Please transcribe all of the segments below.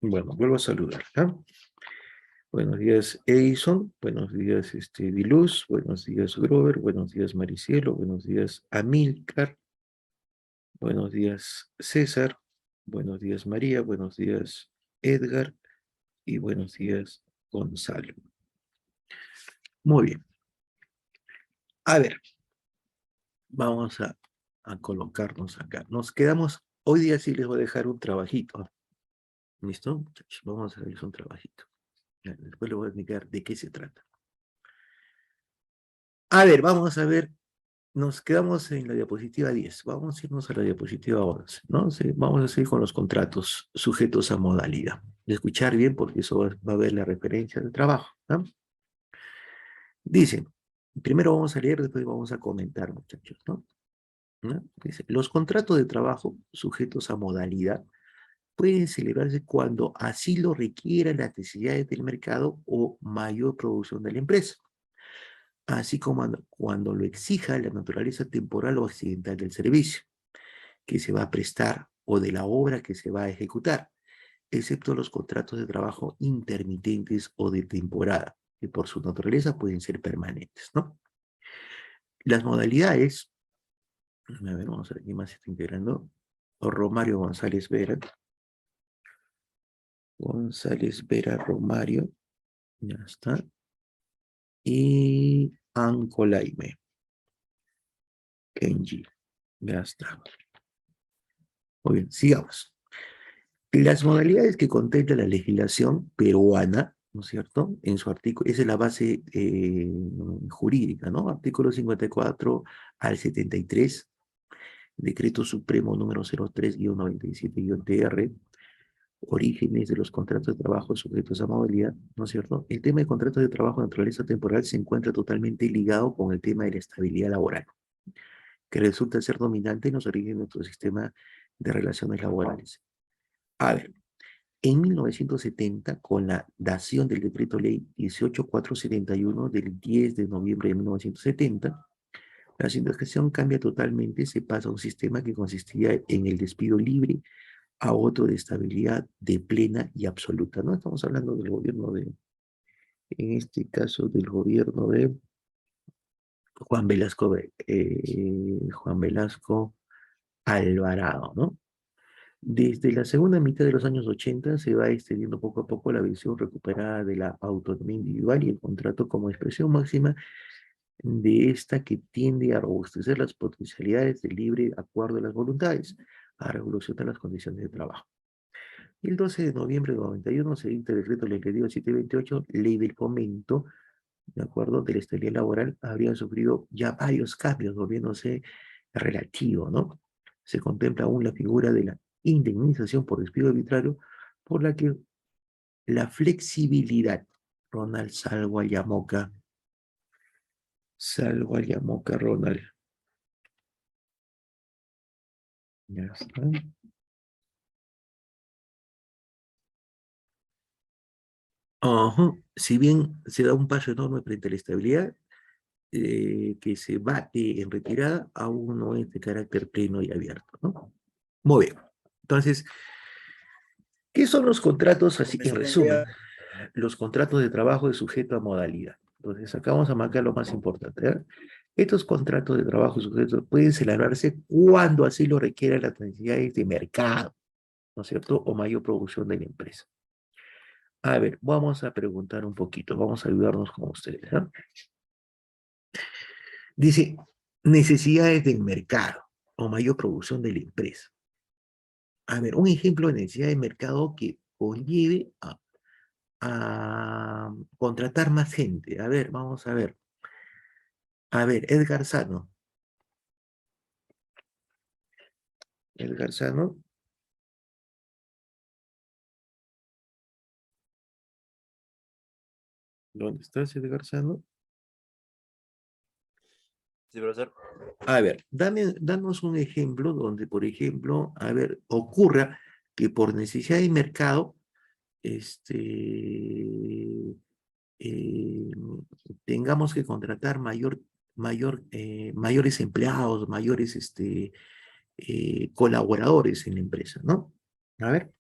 Bueno, vuelvo a saludar, ¿ah? Buenos días, Edison. Buenos días, Diluz. Buenos días, Grover. Buenos días, Maricielo. Buenos días, Amílcar. Buenos días, César. Buenos días, María. Buenos días, Edgar. Y buenos días, Gonzalo. Muy bien. A ver, vamos a colocarnos acá. Nos quedamos, hoy día sí les voy a dejar un trabajito. ¿Listo? Muchachos, vamos a hacerles un trabajito. Después les voy a explicar de qué se trata. A ver, vamos a ver. Nos quedamos en la diapositiva 10. Vamos a irnos a la diapositiva 11, ¿no? Sí, vamos a seguir con los contratos sujetos a modalidad. De escuchar bien porque eso va a ver la referencia del trabajo, ¿no? Dice, primero vamos a leer, después vamos a comentar, muchachos, ¿no? ¿No? Dice, los contratos de trabajo sujetos a modalidad pueden celebrarse cuando así lo requieran las necesidades del mercado o mayor producción de la empresa, así como cuando lo exija la naturaleza temporal o accidental del servicio que se va a prestar o de la obra que se va a ejecutar, excepto los contratos de trabajo intermitentes o de temporada, que por su naturaleza pueden ser permanentes, ¿no? Las modalidades, a ver, vamos a ver quién más se está integrando, Romario González Vera, Romario, ya está, y Ancolaime, Kenji, ya está. Muy bien, sigamos. Las modalidades que contempla la legislación peruana, ¿no es cierto? En su artículo, esa es la base jurídica, ¿no? Artículo 54 al 73, Decreto Supremo número 03-97-TR, orígenes de los contratos de trabajo sujetos a modalidad, ¿no es cierto? El tema de contratos de trabajo de naturaleza temporal se encuentra totalmente ligado con el tema de la estabilidad laboral, que resulta ser dominante en los orígenes de nuestro sistema de relaciones laborales. A ver, en 1970, con la dación del decreto ley 18471 del 10 de noviembre de 1970, la situación cambia totalmente, se pasa a un sistema que consistía en el despido libre a otro de estabilidad de plena y absoluta. No estamos hablando del gobierno en este caso del gobierno de Juan Velasco Alvarado, ¿no? Desde la segunda mitad de los años 80 se va extendiendo poco a poco la visión recuperada de la autonomía individual y el contrato como expresión máxima de esta que tiende a robustecer las potencialidades del libre acuerdo de las voluntades, a revolucionar las condiciones de trabajo. Y el 12 de noviembre de 91 se dicta el decreto legislativo 728, ley del fomento, de acuerdo, de la estabilidad laboral, habría sufrido ya varios cambios, volviéndose relativo, ¿no? Se contempla aún la figura de la indemnización por despido arbitrario, por la que la flexibilidad, Ronald Salgo Yamoca, Ronald. Ya está. Ajá. Si bien se da un paso enorme frente a la estabilidad, que se bate en retirada, aún no es de carácter pleno y abierto, ¿no? Muy bien. Entonces, ¿qué son los contratos? Así en resumen, los contratos de trabajo de sujeto a modalidad. Entonces, acá vamos a marcar lo más importante, ¿eh? Estos contratos de trabajo sujetos pueden celebrarse cuando así lo requieran las necesidades de mercado, ¿no es cierto? O mayor producción de la empresa. A ver, vamos a preguntar un poquito, vamos a ayudarnos con ustedes, ¿eh? Dice, necesidades del mercado o mayor producción de la empresa. A ver, un ejemplo de necesidad de mercado que conlleve a contratar más gente. A ver, vamos a ver. A ver, Edgar Sano. Edgar Sano. ¿Dónde estás, Edgar Sano? Sí, profesor. A ver, danos un ejemplo donde, por ejemplo, a ver, ocurra que por necesidad de mercado, eh, tengamos que contratar mayores empleados, mayores colaboradores en la empresa, ¿no? A ver.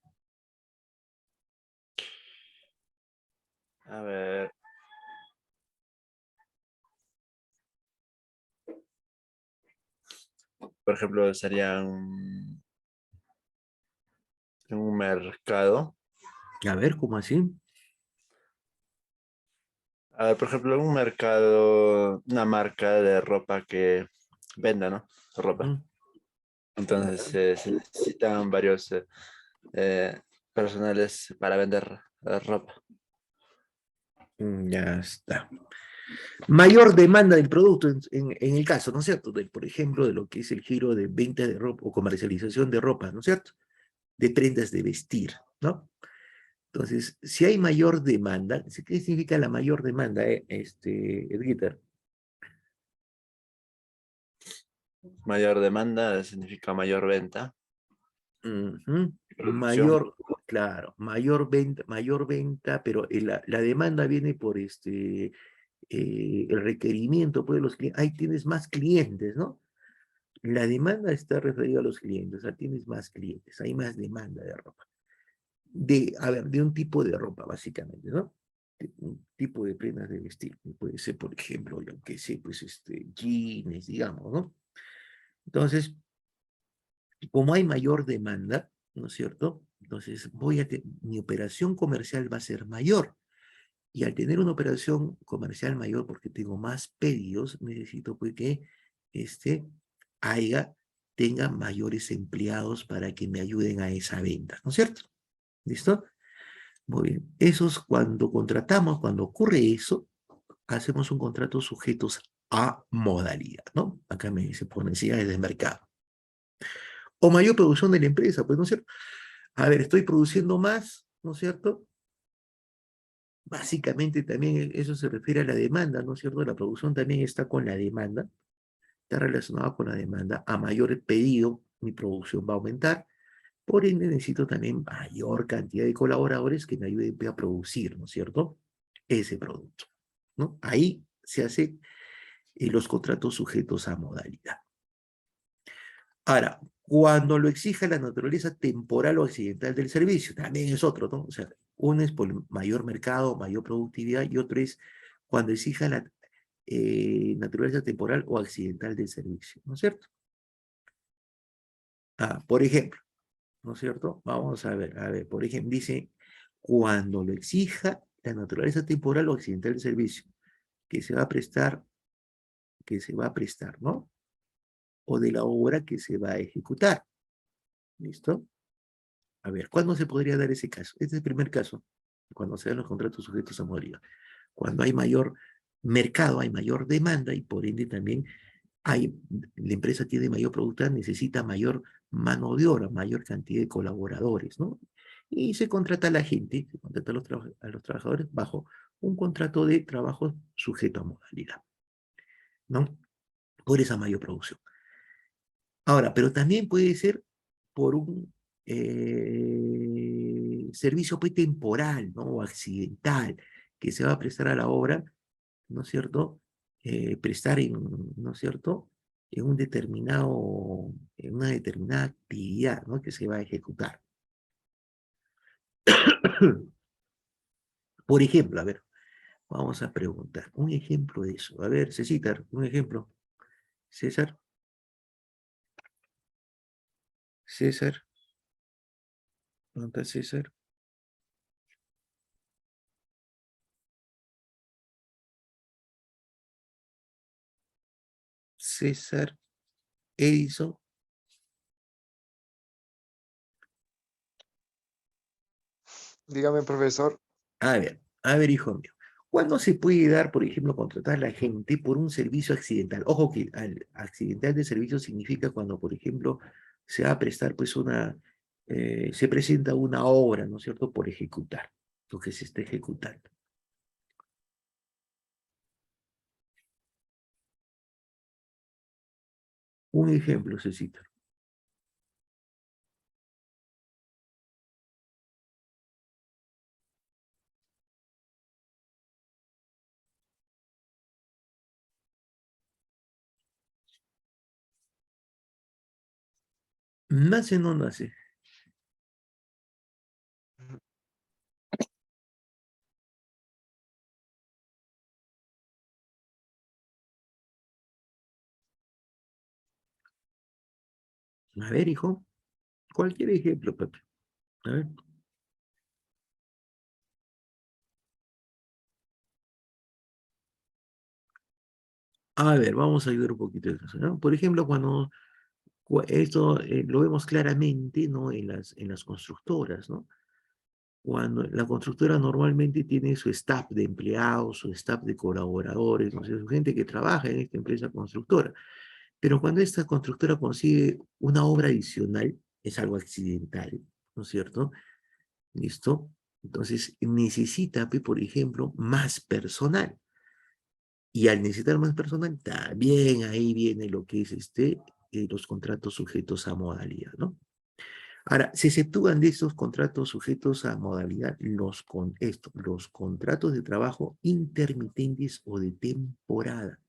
A ver, por ejemplo, sería un mercado. A ver, ¿cómo así? A ver, por ejemplo, un mercado, una marca de ropa que venda, ¿no? Ropa. Mm, Entonces se necesitan varios eh, personales para vender ropa. ya está. Mayor demanda del producto en el caso, ¿no es cierto? Por ejemplo, de lo que es el giro de venta de ropa o comercialización de ropa, ¿no es cierto? De prendas de vestir, ¿no? Entonces, si hay mayor demanda, ¿qué significa la mayor demanda, Edgar? Mayor demanda significa mayor venta Ujú. y producción. Mayor, claro, mayor venta, pero la demanda viene por el requerimiento pues, de los clientes. Ahí tienes más clientes, ¿no? La demanda está referida a los clientes, o sea, tienes más clientes, hay más demanda de ropa. A ver, de un tipo de ropa, básicamente, ¿no? Un tipo de prendas de vestir. Puede ser, por ejemplo, yo qué sé, pues, jeans, digamos, ¿no? Entonces, como hay mayor demanda, ¿no es cierto? Entonces, mi operación comercial va a ser mayor. Y al tener una operación comercial mayor, porque tengo más pedidos, necesito pues, que este, haya, tenga mayores empleados para que me ayuden a esa venta, ¿no es cierto? ¿Listo? Muy bien. Cuando contratamos, cuando ocurre eso, hacemos un contrato sujetos a modalidad, ¿no? Acá me dice por necesidades de mercado. O mayor producción de la empresa, pues, ¿no es cierto? A ver, estoy produciendo más, ¿no es cierto? Básicamente también eso se refiere a la demanda, ¿no es cierto? La producción también está con la demanda, está relacionada con la demanda. A mayor pedido, mi producción va a aumentar. Por ende, necesito también mayor cantidad de colaboradores que me ayuden a producir, ¿no es cierto? Ese producto, ¿no? Ahí se hacen los contratos sujetos a modalidad. Ahora, cuando lo exija la naturaleza temporal o accidental del servicio, también es otro, ¿no? O sea, uno es por mayor mercado, mayor productividad, y otro es cuando exija la naturaleza temporal o accidental del servicio, ¿no es cierto? Por ejemplo, ¿no es cierto? Vamos a ver, por ejemplo, dice, cuando lo exija la naturaleza temporal o accidental del servicio, que se va a prestar, que se va a prestar, ¿no? O de la obra que se va a ejecutar, ¿listo? A ver, ¿cuándo se podría dar ese caso? Este es el primer caso, cuando se dan los contratos sujetos a modalidad. Cuando hay mayor mercado, hay mayor demanda y por ende también la empresa tiene mayor productividad, necesita mayor mano de obra, mayor cantidad de colaboradores, ¿no? Y se contrata a la gente, se contrata a los trabajadores bajo un contrato de trabajo sujeto a modalidad, ¿no? Por esa mayor producción. Ahora, pero también puede ser por un servicio pues, temporal, ¿no? O accidental, que se va a prestar a la obra, ¿no es cierto? Prestar ¿no es cierto? En un determinado, en una determinada actividad, ¿no? Que se va a ejecutar. Por ejemplo, a ver, vamos a preguntar, un ejemplo de eso. A ver, Cecitar, un ejemplo. César, César, ¿dónde está César? César, Edison. Dígame, profesor. A ver, hijo mío. ¿Cuándo se puede dar, por ejemplo, contratar a la gente por un servicio accidental? Ojo que accidental de servicio significa cuando, por ejemplo, se va a prestar, pues, se presenta una obra, ¿no es cierto?, por ejecutar, lo que se está ejecutando. Un ejemplo, Cecita. ¿Nace o no nace? A ver, hijo, cualquier ejemplo, Pepe. A ver. A ver, vamos a ayudar un poquito en eso, ¿no? Por ejemplo, cuando esto lo vemos claramente, ¿no? En las constructoras, ¿no? Cuando la constructora normalmente tiene su staff de empleados, su staff de colaboradores, ¿no? O sea, su gente que trabaja en esta empresa constructora. Pero cuando esta constructora consigue una obra adicional, es algo accidental, ¿no es cierto? ¿Listo? Entonces necesita, por ejemplo, más personal. Y al necesitar más personal, también ahí viene lo que es los contratos sujetos a modalidad, ¿no? Ahora, se exceptúan de estos contratos sujetos a modalidad los contratos de trabajo intermitentes o de temporada.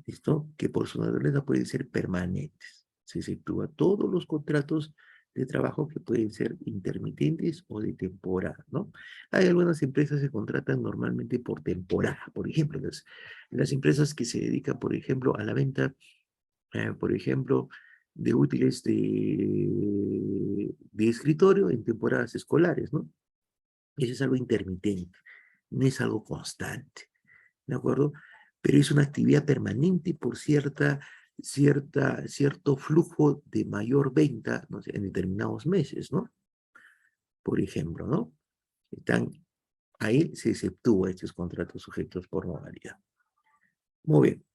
¿Listo? Que por su naturaleza pueden ser permanentes. Se exceptúa todos los contratos de trabajo que pueden ser intermitentes o de temporada, ¿no? Hay algunas empresas que se contratan normalmente por temporada, por ejemplo, las empresas que se dedican, por ejemplo, a la venta, por ejemplo, de útiles de escritorio en temporadas escolares, ¿no? Eso es algo intermitente, no es algo constante. ¿De acuerdo? Pero es una actividad permanente por cierto flujo de mayor venta, no sé, en determinados meses, ¿no? Por ejemplo, ¿no? Están, ahí se exceptúa estos contratos sujetos por modalidad. Muy bien.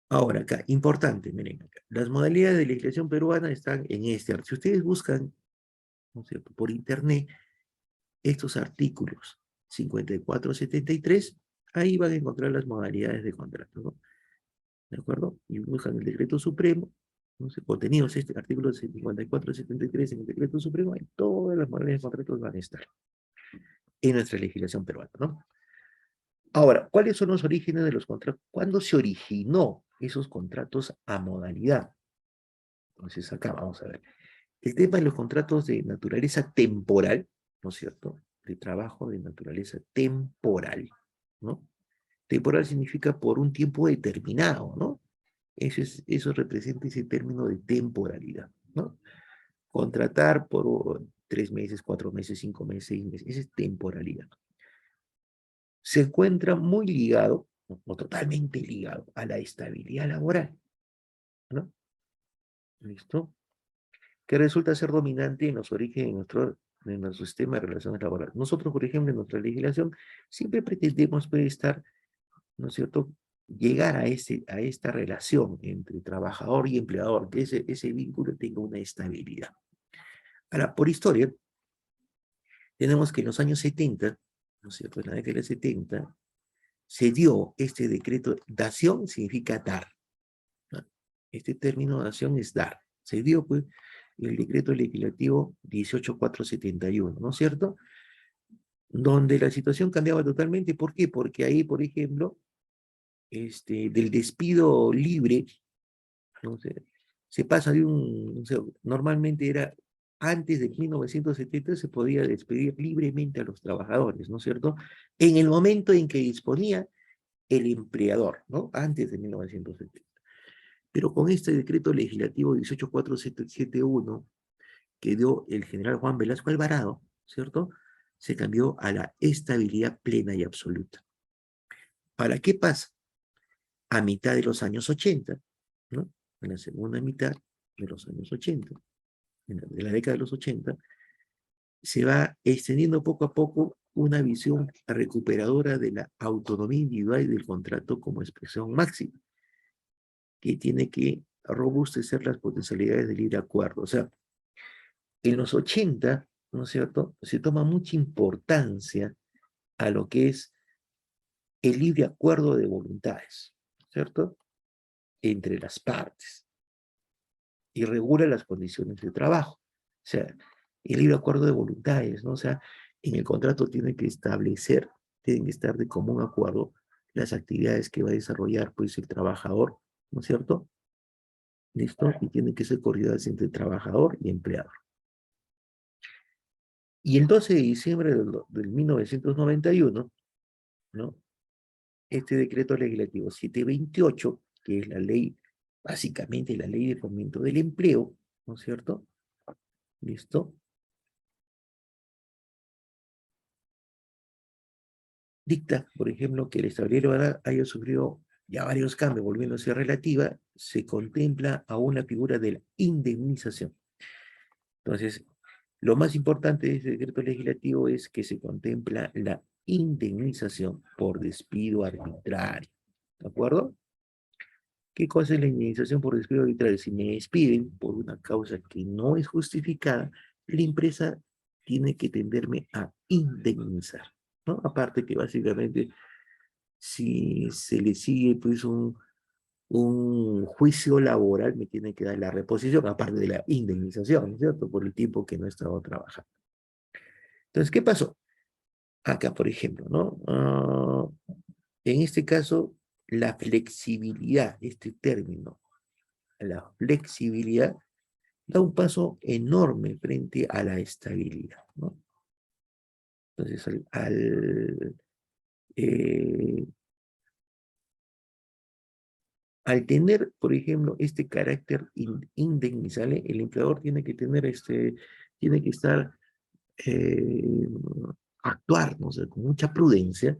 Ahora acá, importante, miren acá. Las modalidades de legislación peruana están en este artículo. Si ustedes buscan, ¿no es cierto?, por internet, estos artículos 54-73, ahí van a encontrar las modalidades de contrato, ¿no? ¿De acuerdo? Y buscan el decreto supremo, no sé, contenidos, este artículo 54-73 en el decreto supremo, y todas las modalidades de contratos van a estar en nuestra legislación peruana, ¿no? Ahora, ¿cuáles son los orígenes de los contratos? ¿Cuándo se originó esos contratos a modalidad? Entonces acá vamos a ver. El tema de los contratos de naturaleza temporal, ¿no es cierto? De trabajo de naturaleza temporal, ¿no? Temporal significa por un tiempo determinado, ¿no? Eso representa ese término de temporalidad, ¿no? Contratar por 3 meses, 4 meses, 5 meses, 6 meses, esa es temporalidad. Se encuentra muy ligado, o totalmente ligado, a la estabilidad laboral, ¿no? ¿Listo? Que resulta ser dominante en los orígenes de nuestro sistema de relaciones laborales. Nosotros, por ejemplo, en nuestra legislación, siempre pretendemos poder estar, ¿no es cierto?, llegar a esta relación entre trabajador y empleador, que ese vínculo tenga una estabilidad. Ahora, por historia, tenemos que en los años 70, ¿no es cierto?, en la década de 70, se dio este decreto, dación significa dar, ¿no? Este término dación es dar. Se dio, pues, el decreto legislativo 18471, ¿no es cierto?, donde la situación cambiaba totalmente. ¿Por qué? Porque ahí, por ejemplo, del despido libre, ¿no? Se pasa de o sea, normalmente era, antes de 1970 se podía despedir libremente a los trabajadores, ¿no es cierto? En el momento en que disponía el empleador, ¿no? Antes de 1970. Pero con este decreto legislativo 18471 que dio el general Juan Velasco Alvarado, ¿cierto? Se cambió a la estabilidad plena y absoluta. ¿Para qué pasa? A mitad de los años 80, ¿no? En la segunda mitad de los años 80, de la década de los 80, se va extendiendo poco a poco una visión recuperadora de la autonomía individual y del contrato como expresión máxima, que tiene que robustecer las potencialidades del libre acuerdo. O sea, en los 80, ¿no es cierto?, se toma mucha importancia a lo que es el libre acuerdo de voluntades, ¿cierto?, entre las partes, y regula las condiciones de trabajo. O sea, el libre acuerdo de voluntades, ¿no? O sea, en el contrato tienen que estar de común acuerdo las actividades que va a desarrollar, pues, el trabajador, ¿no es cierto? ¿Listo? Y tienen que ser coordinadas entre trabajador y empleador. Y el 12 de diciembre del 1991, ¿no?, este decreto legislativo 728, que es la ley básicamente la ley de fomento del empleo, ¿no es cierto? ¿Listo? Dicta, por ejemplo, que el extranjero haya sufrido ya varios cambios, volviéndose relativa, se contempla a una figura de la indemnización. Entonces, lo más importante de este decreto legislativo es que se contempla la indemnización por despido arbitrario. ¿De acuerdo? ¿Qué cosa es la indemnización por despido arbitrario? Si me despiden por una causa que no es justificada, la empresa tiene que tenderme a indemnizar, ¿no? Aparte que básicamente si se le sigue pues un juicio laboral, me tiene que dar la reposición, aparte de la indemnización, ¿no es cierto? Por el tiempo que no he estado trabajando. Entonces, ¿qué pasó? Acá, por ejemplo, ¿no? En este caso, la flexibilidad, este término, la flexibilidad da un paso enorme frente a la estabilidad, ¿no? Entonces, eh, al tener, por ejemplo, este carácter indemnizable, el empleador tiene que tener tiene que estar, eh, actuar, ¿no? O sea, con mucha prudencia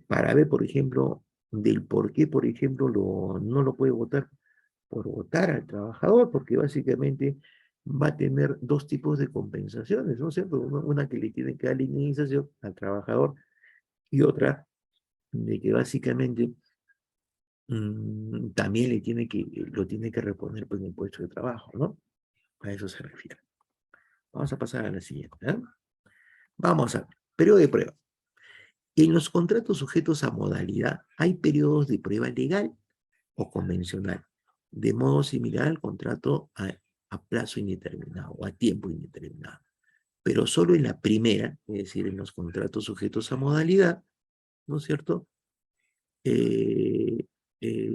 para ver, por ejemplo, del por qué, por ejemplo, no lo puede votar por votar al trabajador, porque básicamente va a tener dos tipos de compensaciones, ¿no es cierto? Una que le tiene que dar la indemnización al trabajador y otra de que básicamente también lo tiene que reponer pues, en el puesto de trabajo, ¿no? A eso se refiere. Vamos a pasar a la siguiente, ¿eh? Vamos a ver, periodo de prueba. En los contratos sujetos a modalidad hay periodos de prueba legal o convencional, de modo similar al contrato a plazo indeterminado o a tiempo indeterminado. Pero solo en la primera, es decir, en los contratos sujetos a modalidad, ¿no es cierto?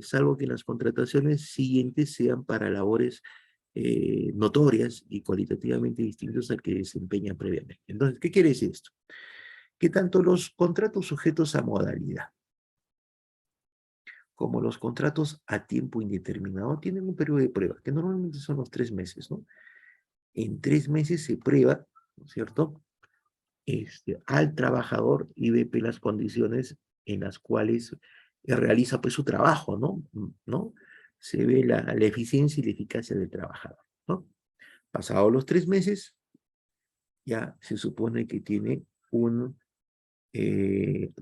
Salvo que las contrataciones siguientes sean para labores notorias y cualitativamente distintas al que desempeñan previamente. Entonces, ¿qué quiere decir esto? Que tanto los contratos sujetos a modalidad como los contratos a tiempo indeterminado tienen un periodo de prueba, que normalmente son los 3 meses, ¿no? En 3 meses se prueba, ¿no es cierto?, al trabajador y ve pues, las condiciones en las cuales realiza pues su trabajo, ¿no? ¿No? Se ve la eficiencia y la eficacia del trabajador, ¿no? Pasados los 3 meses, ya se supone que tiene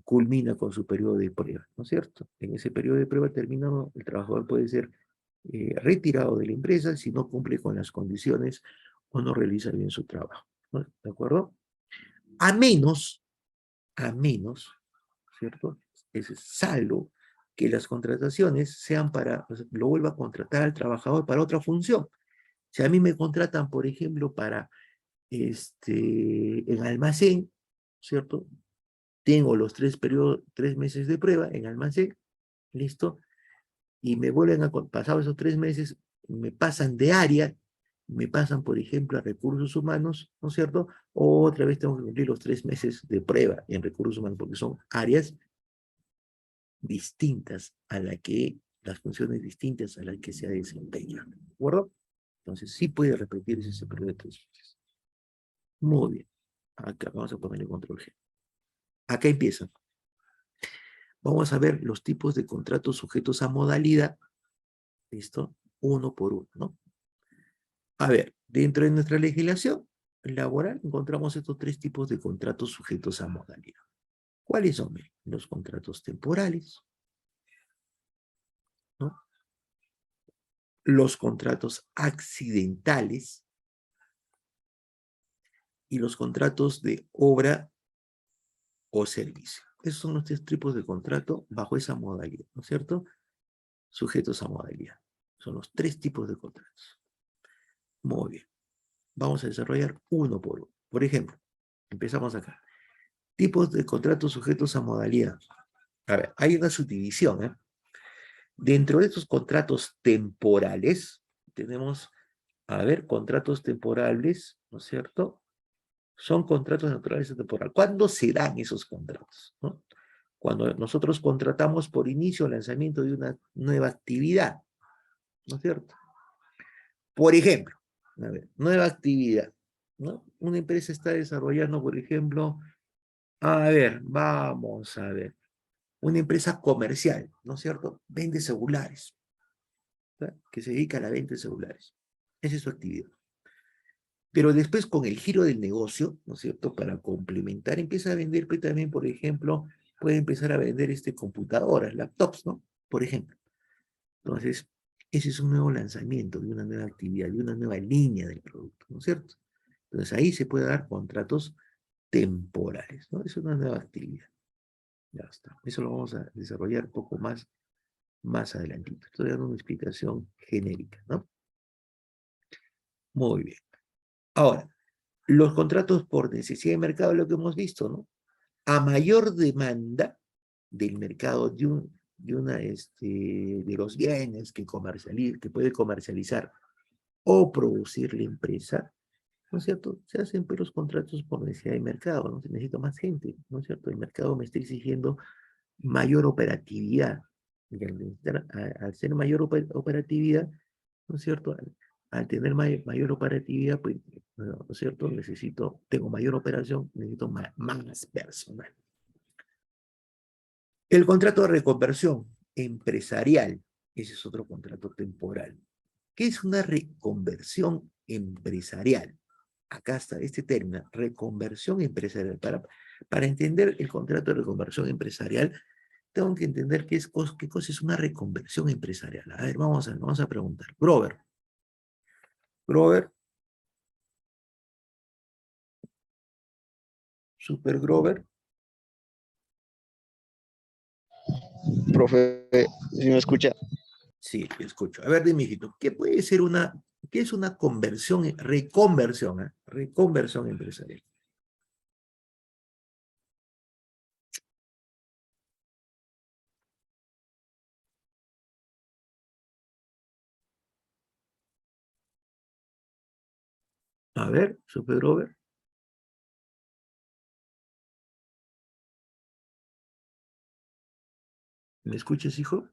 culmina con su periodo de prueba, ¿no es cierto? En ese periodo de prueba terminado, el trabajador puede ser retirado de la empresa si no cumple con las condiciones o no realiza bien su trabajo, ¿no? ¿De acuerdo? A menos, ¿cierto? Es salvo que las contrataciones sean o sea, lo vuelva a contratar al trabajador para otra función. Si a mí me contratan, por ejemplo, para en almacén, ¿cierto? Tengo los 3 meses de prueba en almacén, listo, y me vuelven pasados esos 3 meses, me pasan de área, me pasan, por ejemplo, a recursos humanos, ¿no es cierto? O otra vez tengo que cumplir los 3 meses de prueba en recursos humanos, porque son áreas distintas a las funciones distintas a las que se ha desempeñado, ¿de acuerdo? Entonces, sí puede repetirse ese periodo de 3 meses. Muy bien. Acá vamos a ponerle control G. Acá empieza. Vamos a ver los tipos de contratos sujetos a modalidad. ¿Listo? Uno por uno, ¿no? A ver, dentro de nuestra legislación laboral encontramos estos 3 tipos de contratos sujetos a modalidad. ¿Cuáles son? Los contratos temporales, ¿no? Los contratos accidentales y los contratos de obra o servicio. Esos son los 3 tipos de contrato bajo esa modalidad, ¿no es cierto? Sujetos a modalidad. Son los 3 tipos de contratos. Muy bien. Vamos a desarrollar uno por uno. Por ejemplo, empezamos acá. Tipos de contratos sujetos a modalidad. A ver, hay una subdivisión, ¿eh? Dentro de estos contratos temporales, tenemos, a ver, contratos temporales, ¿no es cierto? Son contratos naturales de temporal. ¿Cuándo se dan esos contratos? ¿No? Cuando nosotros contratamos por inicio o lanzamiento de una nueva actividad, ¿no es cierto? Por ejemplo, a ver, nueva actividad, ¿no? Una empresa está desarrollando, por ejemplo, a ver, vamos a ver, una empresa comercial, ¿no es cierto? Vende celulares, ¿tá? Que se dedica a la venta de celulares. Esa es su actividad. Pero después con el giro del negocio, ¿no es cierto? Para complementar, empieza a vender pues, también, por ejemplo, puede empezar a vender computadoras, laptops, ¿no? Por ejemplo. Entonces, ese es un nuevo lanzamiento de una nueva actividad, de una nueva línea del producto, ¿no es cierto? Entonces ahí se puede dar contratos temporales, ¿no? Es una nueva actividad. Ya está. Eso lo vamos a desarrollar un poco más adelantito. Estoy dando una explicación genérica, ¿no? Muy bien. Ahora, los contratos por necesidad de mercado, lo que hemos visto, ¿no? A mayor demanda del mercado de los bienes que puede comercializar o producir la empresa, ¿no es cierto? Se hacen pues, los contratos por necesidad de mercado, ¿no? Se necesita más gente, ¿no es cierto? El mercado me está exigiendo mayor operatividad. Y al ser mayor operatividad, ¿no es cierto? Al tener mayor operatividad, pues, ¿no es cierto? Tengo mayor operación, necesito más personal. El contrato de reconversión empresarial, ese es otro contrato temporal. ¿Qué es una reconversión empresarial? Acá está este término, reconversión empresarial. Para entender el contrato de reconversión empresarial, tengo que entender qué cosa es una reconversión empresarial. A ver, vamos a preguntar. Grover, Super Grover. Profe, si me escucha. Sí, te escucho. A ver, dime, hijito, ¿qué es una reconversión empresarial? A ver, Super Grover. ¿Me escuchas, hijo?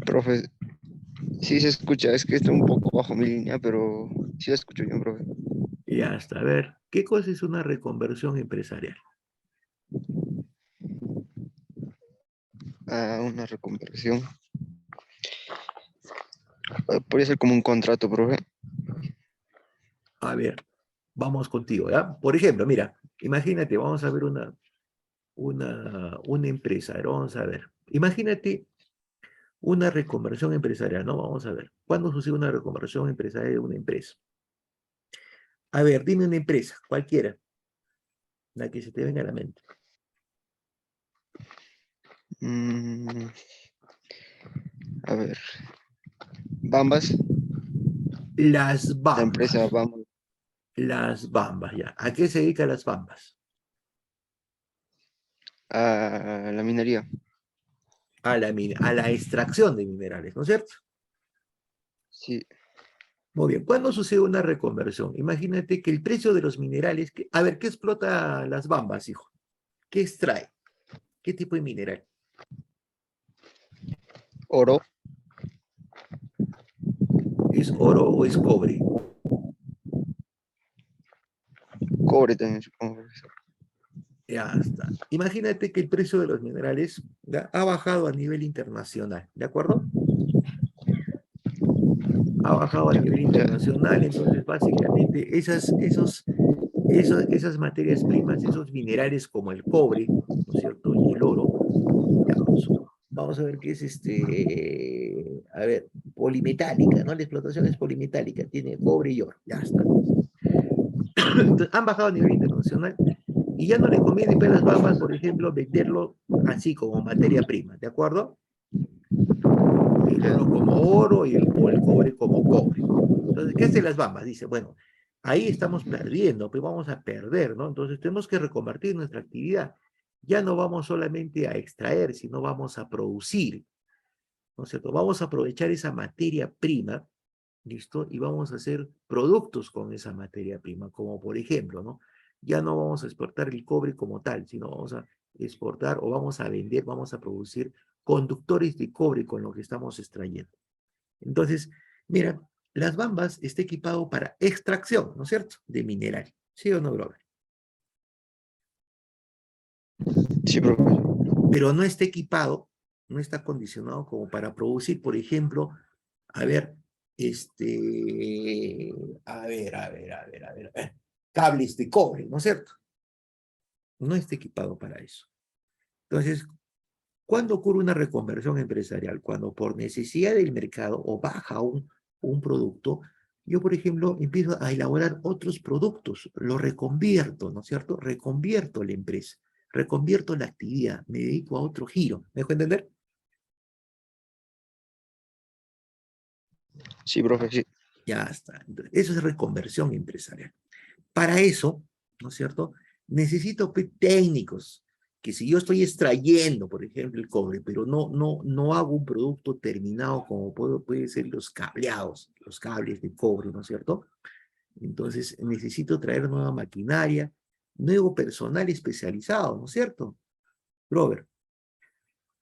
Profe, sí se escucha, es que está un poco bajo mi línea, pero sí la escucho bien, profe. Ya está. A ver, ¿qué cosa es una reconversión empresarial? Ah, una reconversión. Podría ser como un contrato, profe. A ver, vamos contigo, ¿ya? Por ejemplo, mira, imagínate, vamos a ver una empresa, a ver, vamos a ver. Imagínate una reconversión empresarial, ¿no? Vamos a ver. ¿Cuándo sucede una reconversión empresarial de una empresa? A ver, dime una empresa, cualquiera, la que se te venga a la mente. Mm, a ver, Bambas, Las la empresa Bambas. Bambas, Las Bambas, ya. ¿A qué se dedican las Bambas? a la minería. A la extracción de minerales, ¿no es cierto? Sí, Muy bien. ¿Cuándo sucede una reconversión? Imagínate que el precio de los minerales, a ver, ¿qué explota las Bambas, hijo? ¿Qué extrae? ¿Qué tipo de mineral? oro, ¿Es oro o es cobre? cobre también, supongo, profesor. Ya está. Imagínate que el precio de los minerales ¿ya? Ha bajado a nivel internacional, ¿de acuerdo? Ha bajado a Ya, nivel ya. internacional, entonces básicamente esas materias primas, esos minerales como el cobre, ¿no es cierto? Y el oro, ya, vamos a ver qué es a ver, polimetálica, ¿no? La explotación es polimetálica, tiene cobre y oro, ya está. Entonces, han bajado a nivel internacional y ya no le conviene para las bambas, por ejemplo, venderlo así como materia prima, ¿de acuerdo? El Ya. oro como oro o el cobre como cobre. Entonces, ¿qué hacen las bambas? Dice, bueno, ahí estamos perdiendo, pues vamos a perder, ¿no? Entonces tenemos que reconvertir nuestra actividad. Ya no vamos solamente a extraer, sino vamos a producir, ¿no es cierto? Vamos a aprovechar esa materia prima, ¿listo? Y vamos a hacer productos con esa materia prima, como por ejemplo, ¿no? Ya no vamos a exportar el cobre como tal, sino vamos a exportar o vamos a vender, vamos a producir conductores de cobre con lo que estamos extrayendo. Entonces, mira, las bambas está equipado para extracción, ¿no es cierto? De mineral. ¿Sí o no, brother? Sí, profe. Pero no está equipado, no está acondicionado como para producir, por ejemplo, a ver, cables de cobre, ¿no es cierto? No está equipado para eso. Entonces, ¿cuándo ocurre una reconversión empresarial? Cuando por necesidad del mercado o baja un producto, yo, por ejemplo, empiezo a elaborar otros productos, lo reconvierto, ¿no es cierto? Reconvierto la empresa, reconvierto la actividad, me dedico a otro giro. ¿Me dejo entender? Sí, profe, sí. Ya está. Entonces, eso es reconversión empresarial. Para eso, ¿no es cierto? Necesito técnicos, que si yo estoy extrayendo, por ejemplo, el cobre, pero no hago un producto terminado como puede ser los cableados, los cables de cobre, ¿no es cierto? Entonces necesito traer nueva maquinaria, nuevo personal especializado, ¿no es cierto? Robert,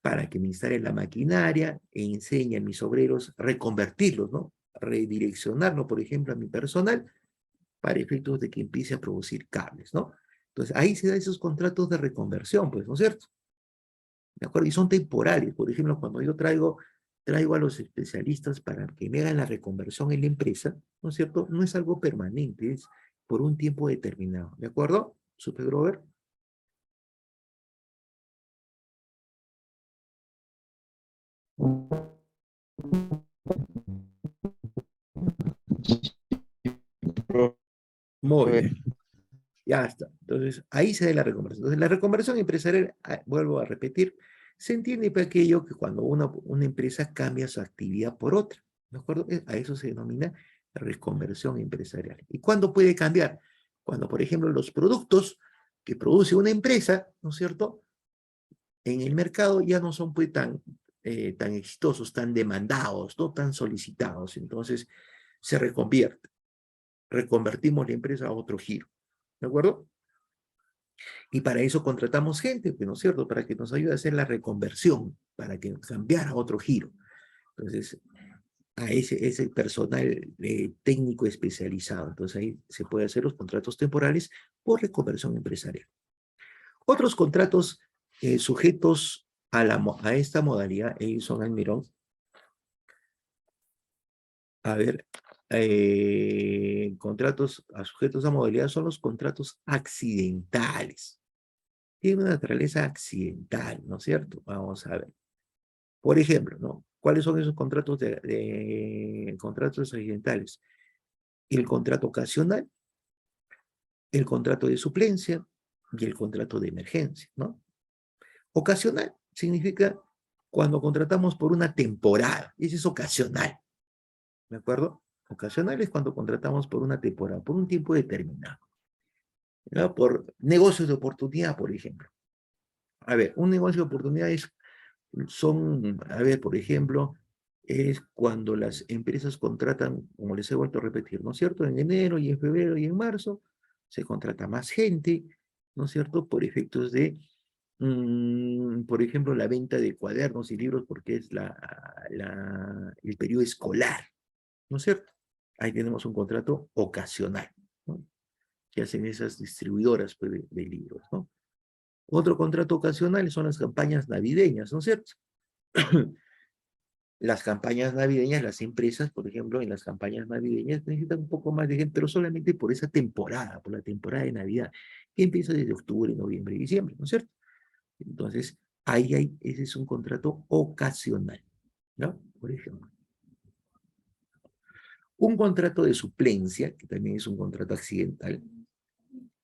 para que me instale la maquinaria e enseñe a mis obreros a reconvertirlos, ¿no? Redireccionarlo, por ejemplo, a mi personal para efectos de que empiece a producir cables, ¿no? Entonces, ahí se dan esos contratos de reconversión, pues, ¿no es cierto? ¿De acuerdo? Y son temporales. Por ejemplo, cuando yo traigo a los especialistas para que me hagan la reconversión en la empresa, ¿no es cierto? No es algo permanente, es por un tiempo determinado. ¿De acuerdo? ¿Super Grover? Muy Profe. bien. Ya está. Entonces, ahí se da la reconversión. Entonces, la reconversión empresarial, vuelvo a repetir, se entiende por aquello que cuando una empresa cambia su actividad por otra. ¿De acuerdo? A eso se denomina reconversión empresarial. ¿Y cuándo puede cambiar? Cuando, por ejemplo, los productos que produce una empresa, ¿no es cierto?, en el mercado ya no son pues tan exitosos, tan demandados, no tan solicitados. Entonces, se reconvierte. Reconvertimos la empresa a otro giro. ¿De acuerdo? Y para eso contratamos gente, pues, ¿no es cierto? Para que nos ayude a hacer la reconversión, para que cambiara a otro giro. Entonces, a ese personal técnico especializado. Entonces, ahí se puede hacer los contratos temporales por reconversión empresarial. Otros contratos sujetos a esta modalidad, Edison Almirón, a ver, contratos sujetos a modalidad son los contratos accidentales. Tiene una naturaleza accidental, ¿no es cierto? Vamos a ver. Por ejemplo, ¿no? ¿Cuáles son esos contratos contratos accidentales? El contrato ocasional, el contrato de suplencia y el contrato de emergencia, ¿no? Ocasional significa cuando contratamos por una temporada, ese es ocasional, ¿de acuerdo? Ocasional es cuando contratamos por una temporada, por un tiempo determinado, ¿no? Por negocios de oportunidad, por ejemplo. A ver, un negocio de oportunidad a ver, por ejemplo, es cuando las empresas contratan, como les he vuelto a repetir, ¿no es cierto? En enero y en febrero y en marzo se contrata más gente, ¿no es cierto? Por efectos de, por ejemplo, la venta de cuadernos y libros porque es el periodo escolar, ¿no es cierto? Ahí tenemos un contrato ocasional, ¿no? Que hacen esas distribuidoras pues, de libros, ¿no? Otro contrato ocasional son las campañas navideñas, ¿no es cierto? Las campañas navideñas, las empresas, por ejemplo, en las campañas navideñas necesitan un poco más de gente, pero solamente por esa temporada, por la temporada de Navidad, que empieza desde octubre, noviembre y diciembre, ¿no es cierto? Entonces, ese es un contrato ocasional, ¿no? Por ejemplo. Un contrato de suplencia, que también es un contrato accidental,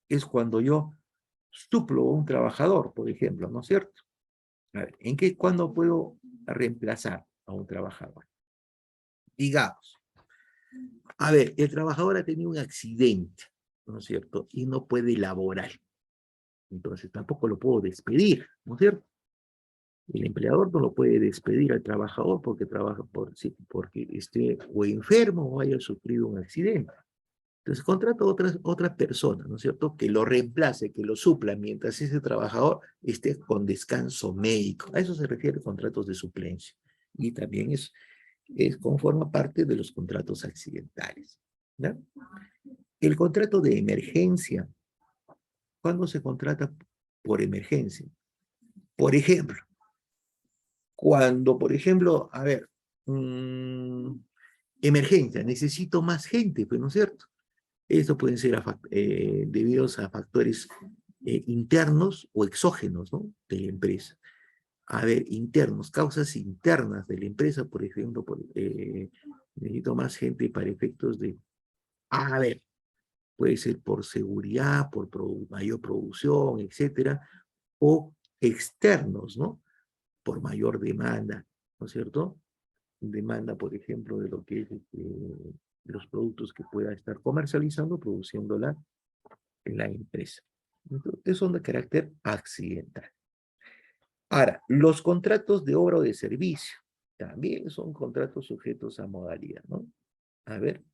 es cuando yo suplo a un trabajador, por ejemplo, ¿no es cierto? A ver, ¿cuándo puedo reemplazar a un trabajador? Digamos, a ver, el trabajador ha tenido un accidente, ¿no es cierto? Y no puede laborar. Entonces tampoco lo puedo despedir, ¿no es cierto? El empleador no lo puede despedir al trabajador porque trabaja porque esté o enfermo o haya sufrido un accidente. Entonces contrata a otra persona, ¿no es cierto?, que lo reemplace, que lo supla mientras ese trabajador esté con descanso médico. A eso se refiere contratos de suplencia. Y también conforma parte de los contratos accidentales, ¿no? El contrato de emergencia, ¿cuándo se contrata por emergencia? Por ejemplo, cuando, por ejemplo, a ver, emergencia, necesito más gente, pues, ¿no es cierto? Esto pueden ser debidos a factores internos o exógenos, ¿no?, de la empresa. A ver, internos, causas internas de la empresa, por ejemplo, necesito más gente para efectos de, a ver, puede ser por seguridad, por mayor producción, etcétera, o externos, ¿no?, por mayor demanda, ¿no es cierto? Demanda, por ejemplo, de lo que es de los productos que pueda estar comercializando, produciéndola en la empresa. Entonces, son de carácter accidental. Ahora, los contratos de obra o de servicio también son contratos sujetos a modalidad, ¿no? A ver,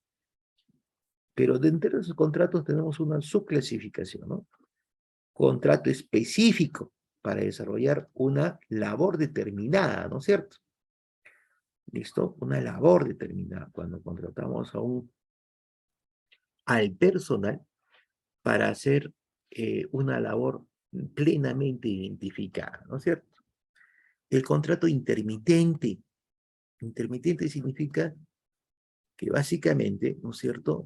pero dentro de esos contratos tenemos una subclasificación, ¿no? Contrato específico para desarrollar una labor determinada, ¿no es cierto? ¿Listo? Una labor determinada. Cuando contratamos al personal para hacer una labor plenamente identificada, ¿no es cierto? El contrato intermitente. Intermitente significa que básicamente, ¿no es cierto?,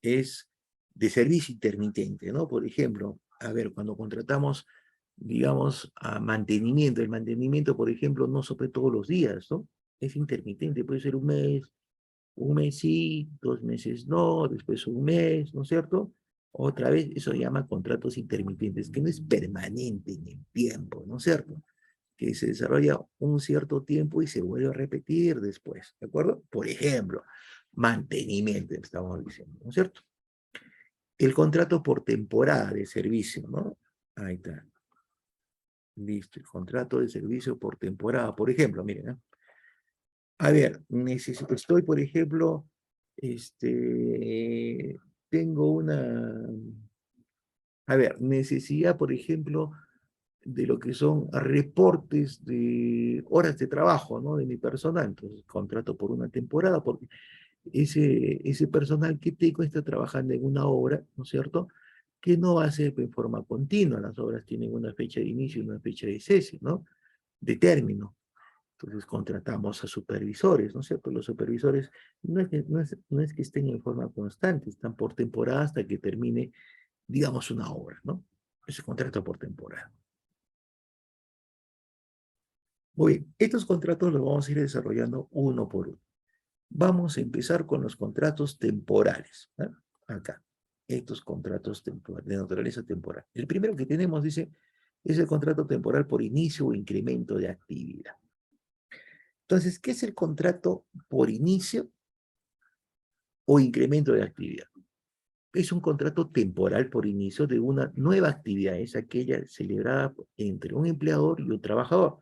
es de servicio intermitente, ¿no? Por ejemplo, a ver, cuando contratamos, digamos, a mantenimiento, el mantenimiento, por ejemplo, no sobre todos los días, ¿no? Es intermitente, puede ser un mes sí, 2 meses no, después un mes, ¿no es cierto? Otra vez, eso se llama contratos intermitentes, que no es permanente en el tiempo, ¿no es cierto?, que se desarrolla un cierto tiempo y se vuelve a repetir después, ¿de acuerdo? Por ejemplo, mantenimiento, estamos diciendo, ¿no es cierto? El contrato por temporada de servicio, ¿no? Ahí está. Listo, el contrato de servicio por temporada. Por ejemplo, miren, ¿eh? A ver, estoy, por ejemplo, tengo a ver, necesidad, por ejemplo, de lo que son reportes de horas de trabajo, ¿no?, de mi personal. Entonces, contrato por una temporada, porque ese personal que tengo está trabajando en una obra, ¿no es cierto?, que no va a ser en forma continua. Las obras tienen una fecha de inicio y una fecha de cese, ¿no?, de término. Entonces contratamos a supervisores, ¿no es cierto? Los supervisores no es que estén en forma constante, están por temporada hasta que termine, digamos, una obra, ¿no? Ese contrato por temporada. Muy bien, estos contratos los vamos a ir desarrollando uno por uno. Vamos a empezar con los contratos temporales, ¿eh? Acá, estos contratos temporales, de naturaleza temporal. El primero que tenemos, dice, es el contrato temporal por inicio o incremento de actividad. Entonces, ¿qué es el contrato por inicio o incremento de actividad? Es un contrato temporal por inicio de una nueva actividad, es aquella celebrada entre un empleador y un trabajador,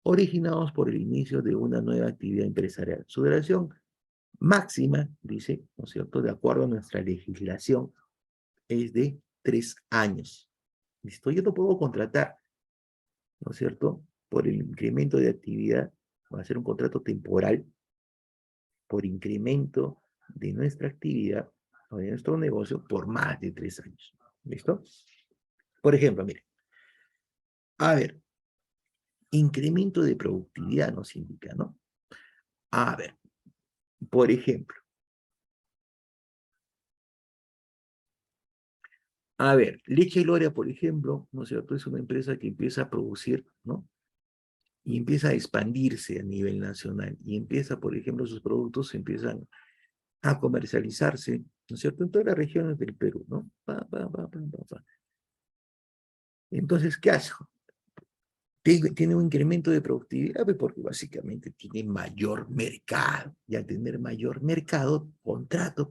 originados por el inicio de una nueva actividad empresarial. Su duración máxima, dice, ¿no es cierto?, de acuerdo a nuestra legislación, es de 3 años. ¿Listo? Yo no puedo contratar, ¿no es cierto?, por el incremento de actividad, va a ser un contrato temporal por incremento de nuestra actividad o de nuestro negocio por más de 3 años. ¿Listo? Por ejemplo, mire, a ver, incremento de productividad nos indica, ¿no? A ver, por ejemplo, a ver, Leche Gloria, por ejemplo, ¿no es cierto?, es una empresa que empieza a producir, ¿no?, y empieza a expandirse a nivel nacional, y empieza, por ejemplo, sus productos empiezan a comercializarse, ¿no es cierto?, en todas las regiones del Perú, ¿no? Entonces, ¿qué hace? Tiene un incremento de productividad, pues, porque básicamente tiene mayor mercado, y al tener mayor mercado, contrato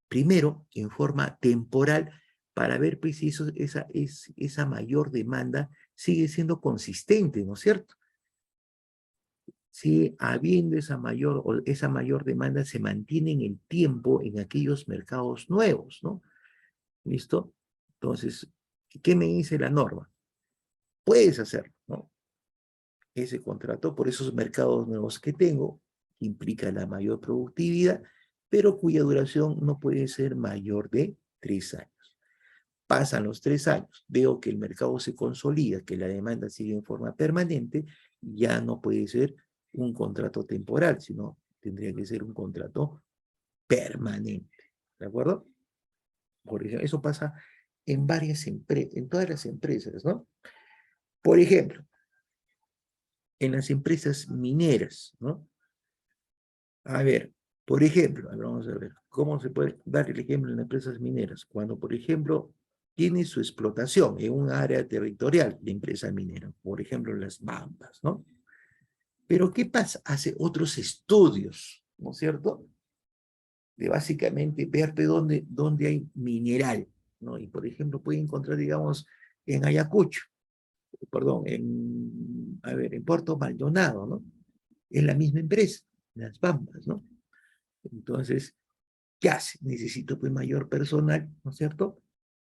primero en forma temporal para ver, pues, si esa mayor demanda sigue siendo consistente, ¿no es cierto? si habiendo esa mayor demanda se mantiene en el tiempo en aquellos mercados nuevos, ¿no? ¿Listo? Entonces, ¿qué me dice la norma? Puedes hacerlo, ¿no? Ese contrato por esos mercados nuevos que tengo, que implica la mayor productividad, pero cuya duración no puede ser mayor de 3 años. Pasan los 3 años, veo que el mercado se consolida, que la demanda sigue en forma permanente, ya no puede ser un contrato temporal, sino tendría que ser un contrato permanente. ¿De acuerdo? Por ejemplo, eso pasa en en todas las empresas, ¿no? Por ejemplo, en las empresas mineras, ¿no? A ver, por ejemplo, vamos a ver, ¿cómo se puede dar el ejemplo en las empresas mineras? Cuando, por ejemplo, tiene su explotación en un área territorial de empresa minera, por ejemplo, las Bambas, ¿no? Pero ¿qué pasa? Hace otros estudios, ¿no es cierto? De básicamente ver de dónde hay mineral, ¿no? Y, por ejemplo, puede encontrar, digamos, en Ayacucho, perdón, a ver, en Puerto Maldonado, ¿no? Es la misma empresa, las Bambas, ¿no? Entonces, ¿qué hace? Necesito pues mayor personal, ¿no es cierto?